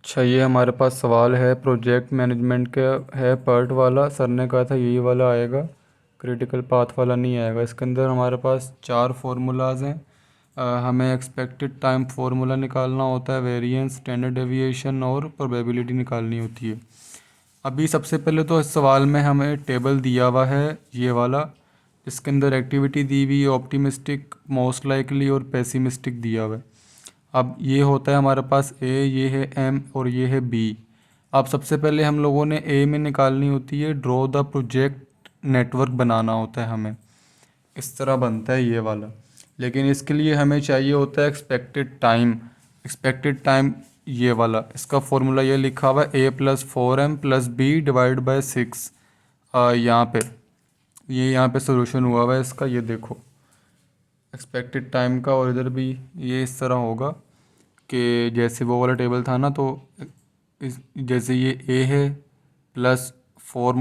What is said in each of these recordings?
अच्छा, ये हमारे पास सवाल है प्रोजेक्ट मैनेजमेंट का है, पार्ट वाला। सर ने कहा था यही वाला आएगा, क्रिटिकल पाथ वाला नहीं आएगा। इसके अंदर हमारे पास चार फार्मूलाज हैं। हमें एक्सपेक्टेड टाइम फार्मूला निकालना होता है, वेरिएंस, स्टैंडर्ड डेविएशन और प्रोबेबिलिटी निकालनी होती है। अभी सबसे पहले तो इस सवाल में हमें टेबल दिया हुआ है ये वाला। इसके अंदर एक्टिविटी दी हुई है, ऑप्टिमिस्टिक, मोस्ट लाइकली और पेसिमिस्टिक दिया हुआ है। अब ये होता है हमारे पास ए, ये है एम और ये है बी। अब सबसे पहले हम लोगों ने ए में निकालनी होती है, ड्रॉ द प्रोजेक्ट नेटवर्क बनाना होता है हमें। इस तरह बनता है ये वाला। लेकिन इसके लिए हमें चाहिए होता है एक्सपेक्टेड टाइम। एक्सपेक्टेड टाइम ये वाला, इसका फॉर्मूला ये लिखा हुआ है a+4m+b/6। यहाँ पे यहाँ पे सोल्यूशन हुआ हुआ है इसका, ये देखो एक्सपेक्टेड टाइम का। और इधर भी ये इस तरह होगा कि जैसे वो वाला टेबल था ना, तो जैसे ये ए है +4 ×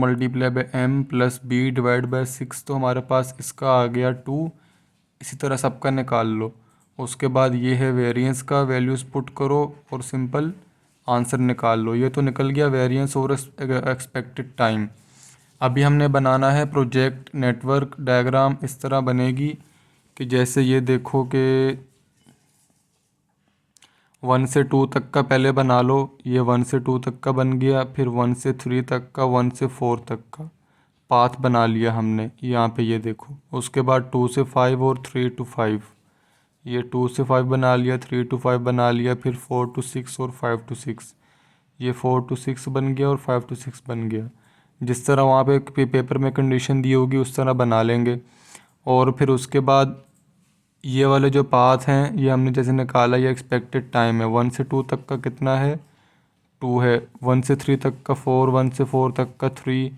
m+b/6, तो हमारे पास इसका आ गया 2। इसी तरह सबका निकाल लो। उसके बाद ये है वेरिएंस का, वैल्यूज़ पुट करो और सिंपल आंसर निकाल लो। ये तो निकल गया वेरिएंस और एक्सपेक्टेड टाइम। अभी हमने बनाना है प्रोजेक्ट नेटवर्क डायग्राम। इस तरह बनेगी कि जैसे ये देखो कि 1 से 2 तक का पहले बना लो। ये 1 से 2 तक का बन गया, फिर 1 से 3 तक का, 1 से 4 तक का पाथ बना लिया हमने यहाँ पे, ये देखो। उसके बाद 2 से 5 और 3 to 5, ये 2 से 5 बना लिया, 3 to 5 बना लिया, फिर 4 to 6 और 5 to 6। ये 4 to 6 बन गया और 5 to 6 बन गया। जिस तरह वहाँ पे पेपर में कंडीशन दी होगी उस तरह बना लेंगे। और फिर उसके बाद ये वाले जो पाथ हैं ये हमने जैसे निकाला, ये एक्सपेक्टेड टाइम है। 1 से 2 तक का कितना है, 2 है। 1 से 3 तक का 4, 1 से 4 तक का 3।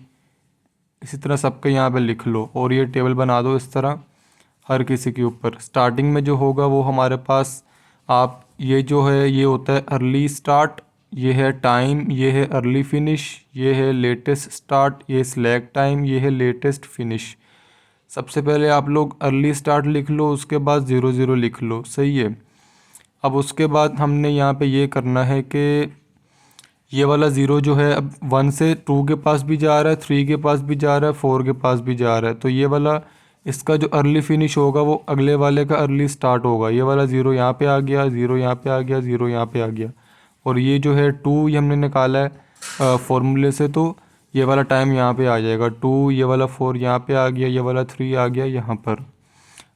इसी तरह सबके यहाँ पे लिख लो और ये टेबल बना दो इस तरह हर किसी के ऊपर। स्टार्टिंग में जो होगा वो हमारे पास, आप ये जो है ये होता है अर्ली स्टार्ट, ये है टाइम, ये है अर्ली फिनिश, ये है लेटेस्ट स्टार्ट, ये स्लैक टाइम, ये है लेटेस्ट फिनिश। सबसे पहले आप लोग अर्ली स्टार्ट लिख लो, उसके बाद 0 0 लिख लो, सही है। अब उसके बाद हमने यहाँ पे ये करना है कि ये वाला ज़ीरो जो है अब 1 से 2 के पास भी जा रहा है, 3 के पास भी जा रहा है, 4 के पास भी जा रहा है। तो ये वाला इसका जो अर्ली फिनिश होगा वो अगले वाले का अर्ली स्टार्ट होगा। ये वाला 0 यहाँ पे आ गया, 0 यहाँ पे आ गया, 0 यहाँ पे आ गया। और ये जो है 2 ये हमने निकाला है फॉर्मूले से, तो ये वाला टाइम यहाँ पे आ जाएगा 2। ये वाला 4 यहाँ पे आ गया, ये वाला 3 आ गया यहाँ पर।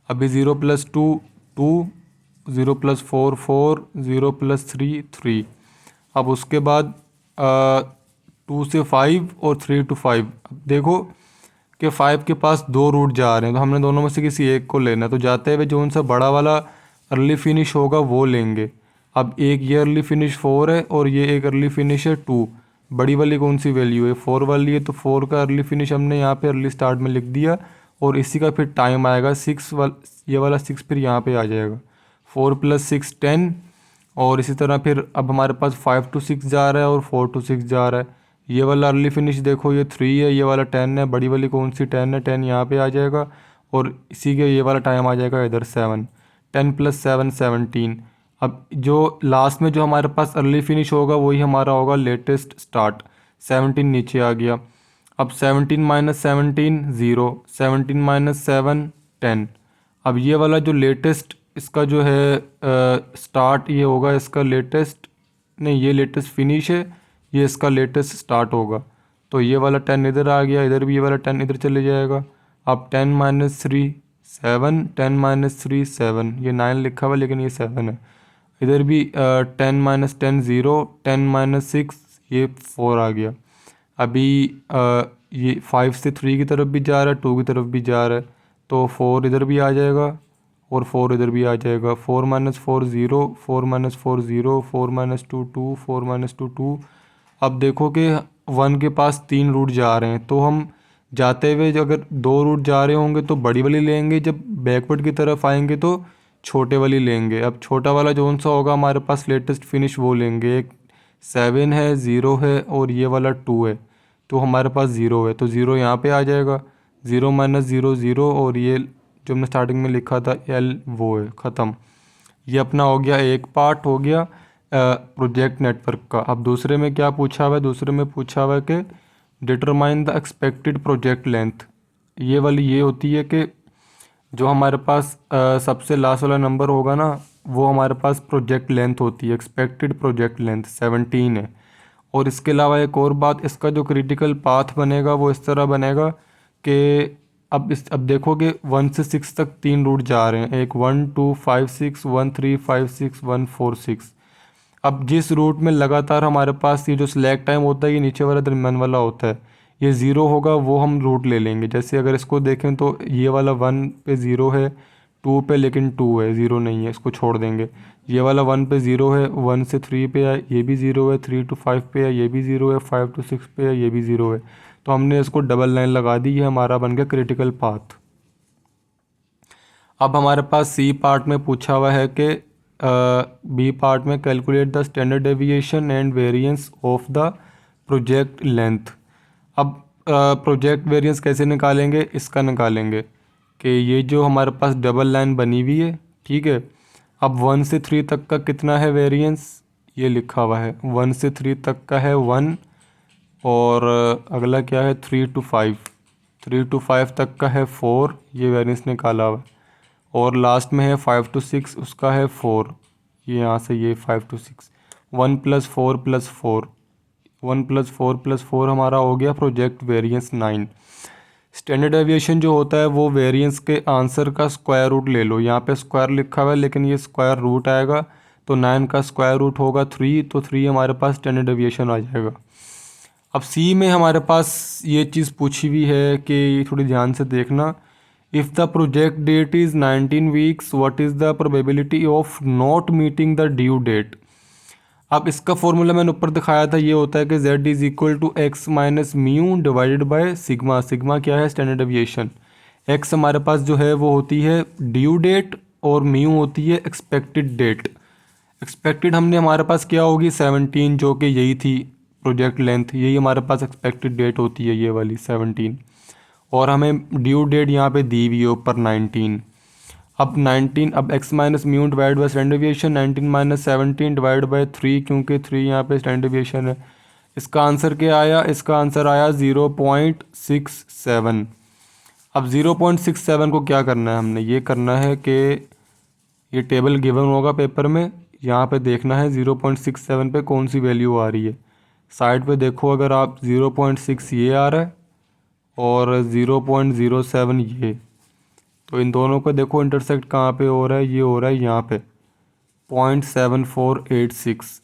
अभी 0+2 2, 0+4 4, 0+3 3। अब उसके बाद 2 से 5 और 3 to 5। अब देखो कि 5 के पास 2 रूट जा रहे हैं, तो हमने दोनों में से किसी एक को लेना है। तो जाते हुए जो उनसा बड़ा वाला अर्ली फिनिश होगा वो लेंगे। अब एक ये अर्ली फिनिश 4 है और ये एक अर्ली फिनिश है 2। बड़ी वाली कौन सी वैल्यू है, 4 वाली है, तो 4 का अर्ली फिनिश हमने यहाँ पे अर्ली स्टार्ट में लिख दिया। और इसी का फिर टाइम आएगा 6 ये वाला 6 फिर यहाँ पे आ जाएगा। 4+6 10। और इसी तरह फिर अब हमारे पास 5 to 6 जा रहा है और 4 to 6 जा रहा है। ये वाला अर्ली फिनिश देखो ये 3 है, ये वाला 10 है। बड़ी वाली कौन सी 10 है, 10 यहाँ पे आ जाएगा। और इसी के ये वाला टाइम आ जाएगा इधर 7। 10+7 17। अब जो लास्ट में जो हमारे पास अर्ली फिनिश होगा वही हमारा होगा लेटेस्ट स्टार्ट। 17 नीचे आ गया। अब 17 - 17 0, 17 - 7 10। अब ये वाला जो लेटेस्ट इसका जो है स्टार्ट ये होगा इसका लेटेस्ट, नहीं ये लेटेस्ट फिनिश है, ये इसका लेटेस्ट स्टार्ट होगा। तो ये वाला 10 इधर आ गया, इधर भी ये वाला 10 इधर चले जाएगा। अब 10 - 3 7, 10 - 3 7, ये 9 लिखा हुआ लेकिन ये 7 है। इधर भी 10 - 10 0, 10 - 6 ये 4 आ गया। अभी ये 5 से 3 की तरफ भी जा रहा है, 2 की तरफ भी जा रहा है, तो 4 इधर भी आ जाएगा और 4 इधर भी आ जाएगा। 4 - 4 0, 4 - 4 0, 4 - 2 2, 4 - 2 2। अब देखो कि 1 के पास 3 रूट जा रहे हैं, तो हम जाते हुए अगर 2 रूट जा रहे होंगे तो बड़ी वाली लेंगे, जब बैकवर्ड की तरफ आएंगे तो छोटे वाली लेंगे। अब छोटा वाला जो सा होगा हमारे पास लेटेस्ट फिनिश वो लेंगे। एक 7 है, 0 है और ये वाला 2 है, तो हमारे पास 0 है, तो 0 यहाँ पे आ जाएगा। 0 - 0 0 और ये जो हमने स्टार्टिंग में लिखा था L वो है, ख़त्म। ये अपना हो गया एक पार्ट हो गया। प्रोजेक्ट नेटवर्क का। अब दूसरे में क्या पूछा हुआ है, दूसरे में पूछा हुआ है कि determine the expected project length. ये वाली ये होती है कि जो हमारे पास सबसे लास्ट वाला नंबर होगा ना, वो हमारे पास प्रोजेक्ट लेंथ होती है। एक्सपेक्टेड प्रोजेक्ट लेंथ 17 है। और इसके अलावा एक और बात, इसका जो क्रिटिकल पाथ बनेगा वो इस तरह बनेगा कि अब देखोगे 1 से 6 तक 3 रूट जा रहे हैं, एक 1 2 5 6 1 3 5 6 1 4 6। अब जिस रूट में लगातार हमारे पास ये जो सिलेक्ट टाइम होता है ये नीचे वाला दरम्यान वाला होता है, ये ज़ीरो होगा, वो हम रूट ले लेंगे। जैसे अगर इसको देखें तो ये वाला 1 पे ज़ीरो है, 2 पे लेकिन 2 है, ज़ीरो नहीं है, इसको छोड़ देंगे। ये वाला 1 पे ज़ीरो है, 1 से 3 पे है, ये भी ज़ीरो है, 3 to 5 पे है, ये भी ज़ीरो है, 5 to 6 पे है, ये भी ज़ीरो है। तो हमने इसको डबल लाइन लगा दी, ये हमारा बन गया क्रिटिकल पाथ। अब हमारे पास सी पार्ट में पूछा हुआ है कि बी पार्ट में calculate the standard deviation and variance of the project length. अब प्रोजेक्ट वेरिएंस कैसे निकालेंगे, इसका निकालेंगे कि ये जो हमारे पास डबल लाइन बनी हुई है, ठीक है। अब 1 से 3 तक का कितना है वेरिएंस, ये लिखा हुआ है 1 से 3 तक का है 1, और अगला क्या है 3 to 5, 3 to 5 तक का है 4, ये वेरिएंस निकाला हुआ है। और लास्ट में है 5 to 6, उसका है 4, ये यहाँ से ये 5 to 6, 1 + 4 + 4, 1 + 4 + 4 हमारा हो गया प्रोजेक्ट वेरिएंस 9। स्टैंडर्ड डेविएशन जो होता है वो वेरिएंस के आंसर का स्क्वायर रूट ले लो। यहाँ पे स्क्वायर लिखा हुआ है लेकिन ये स्क्वायर रूट आएगा, तो 9 का स्क्वायर रूट होगा 3, तो 3 हमारे पास स्टैंडर्ड डेविएशन आ जाएगा। अब सी में हमारे पास ये चीज़ पूछी हुई है कि थोड़ी ध्यान से देखना, if the project date is 19 weeks what is the probability of not meeting the due date. अब इसका फॉर्मूला मैंने ऊपर दिखाया था, ये होता है कि z = x - mu divided by sigma. Sigma क्या है, स्टैंडर्ड डेविएशन। x हमारे पास जो है वो होती है ड्यू डेट, और म्यू होती है एक्सपेक्टेड डेट। एक्सपेक्टेड हमने हमारे पास क्या होगी 17, जो कि यही थी प्रोजेक्ट लेंथ, यही हमारे पास एक्सपेक्टेड डेट होती है, ये वाली 17। और हमें ड्यू डेट यहाँ पे दी हुई है ऊपर 19। अब 19, अब x - mu divide by standard deviation, 19 - 17 divide by 3, क्योंकि 3 यहाँ पे स्टैंडर्ड डेविएशन है। इसका आंसर क्या आया, इसका आंसर आया 0.67। अब 0.67 को क्या करना है, हमने ये करना है कि ये टेबल गिवन होगा पेपर में, यहाँ पे देखना है 0.67 पे कौन सी वैल्यू आ रही है। साइड पे देखो, अगर आप 0.6 ये आ रहा है और 0.07 ये, तो इन दोनों को देखो इंटरसेक्ट कहाँ पे हो रहा है, ये हो रहा है यहाँ पे 0.7486।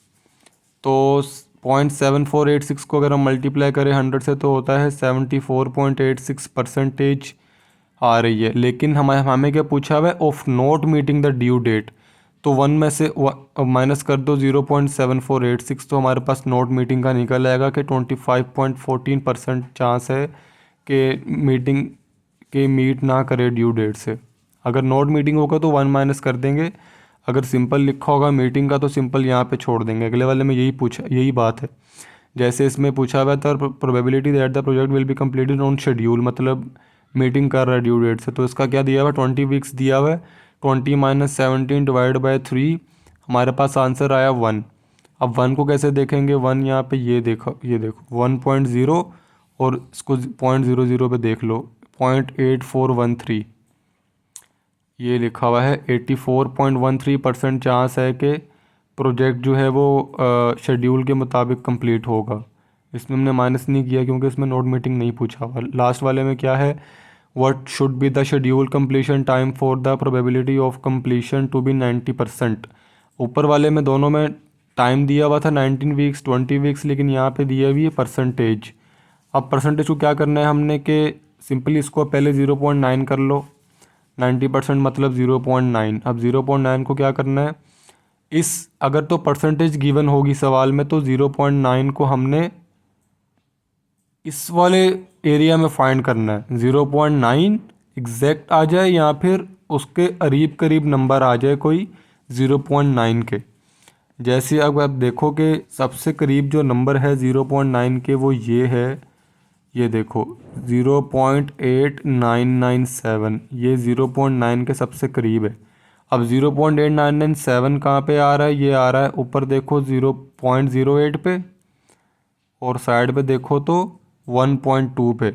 तो 0.7486 को अगर हम मल्टीप्लाई करें 100 से तो होता है 74.86% आ रही है। लेकिन हमें क्या पूछा हुआ है, of not meeting the due date. तो 1 में से माइनस कर दो 0.7486, तो हमारे पास नॉट मीटिंग का निकल आएगा कि 25.14% चांस है कि मीटिंग के मीट ना करे ड्यू डेट से। अगर नॉट मीटिंग होगा तो 1 माइनस कर देंगे, अगर सिंपल लिखा होगा मीटिंग का तो सिंपल यहाँ पे छोड़ देंगे। अगले वाले में यही बात है। जैसे इसमें पूछा हुआ था probability that the project will be completed on schedule, मतलब मीटिंग कर रहा है ड्यू डेट से, तो इसका क्या दिया हुआ है 20 वीक्स दिया हुआ है। 20 - 17 डिवाइड बाई 3, हमारे पास आंसर आया 1। अब 1 को कैसे देखेंगे, 1 यहाँ पे ये देखो 1.0, और इसको 0.00 पे देख लो 0.8413, ये लिखा हुआ है 84.13% चांस है कि प्रोजेक्ट जो है वो शेड्यूल के मुताबिक कंप्लीट होगा। इसमें हमने माइनस नहीं किया क्योंकि इसमें नोट मीटिंग नहीं पूछा हुआ। लास्ट वाले में क्या है, what should be the schedule completion time for the probability of completion to be 90%। ऊपर वाले में दोनों में टाइम दिया हुआ था 19 वीक्स 20 वीक्स, लेकिन यहाँ पे दिया हुई है परसेंटेज। अब परसेंटेज को क्या करना है हमने कि सिंपली इसको पहले 0.9 कर लो, 90% मतलब 0.9। अब 0.9 को क्या करना है, इस अगर तो परसेंटेज गिवन होगी सवाल में तो 0.9 को हमने इस वाले एरिया में फाइंड करना है। 0.9 एग्जैक्ट आ जाए या फिर उसके करीब करीब नंबर आ जाए कोई 0.9 के। जैसे अब आप देखो कि सबसे करीब जो नंबर है 0.9 के वो ये है, ये देखो 0.8997, ये 0.9 के सबसे करीब है। अब 0.8997 कहाँ पे आ रहा है, ये आ रहा है ऊपर देखो 0.08 पे, और साइड पे देखो तो 1.2 पे।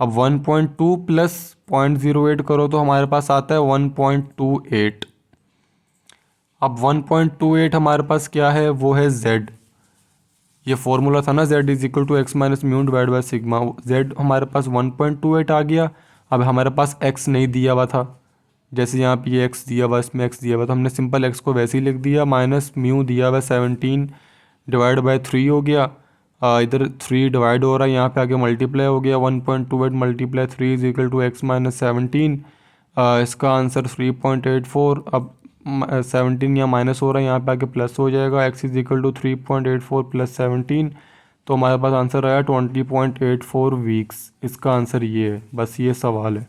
अब 1.2 प्लस 0.08 करो तो हमारे पास आता है 1.28। अब 1.28 हमारे पास क्या है, वो है z। ये फॉर्मूला था ना, z is equal to x minus mu divide by sigma. z हमारे पास 1.28 आ गया। अब हमारे पास x नहीं दिया हुआ था, जैसे यहाँ पे ये x दिया हुआ, इसमें x दिया हुआ, तो हमने सिंपल x को वैसे ही लिख दिया, माइनस म्यू दिया हुआ 17 डिवाइड बाई 3 हो गया। इधर 3 डिवाइड हो रहा है, यहाँ पे आगे मल्टीप्लाई हो गया, 1.28 multiply 3 is equal to x minus 17। इसका आंसर 3.84। अब 17 यहाँ माइनस हो रहा है, यहाँ पे आके प्लस हो जाएगा, x is equal to 3.84 plus 17। तो हमारे पास आंसर आया 20.84 वीक्स। इसका आंसर ये है, बस ये सवाल है।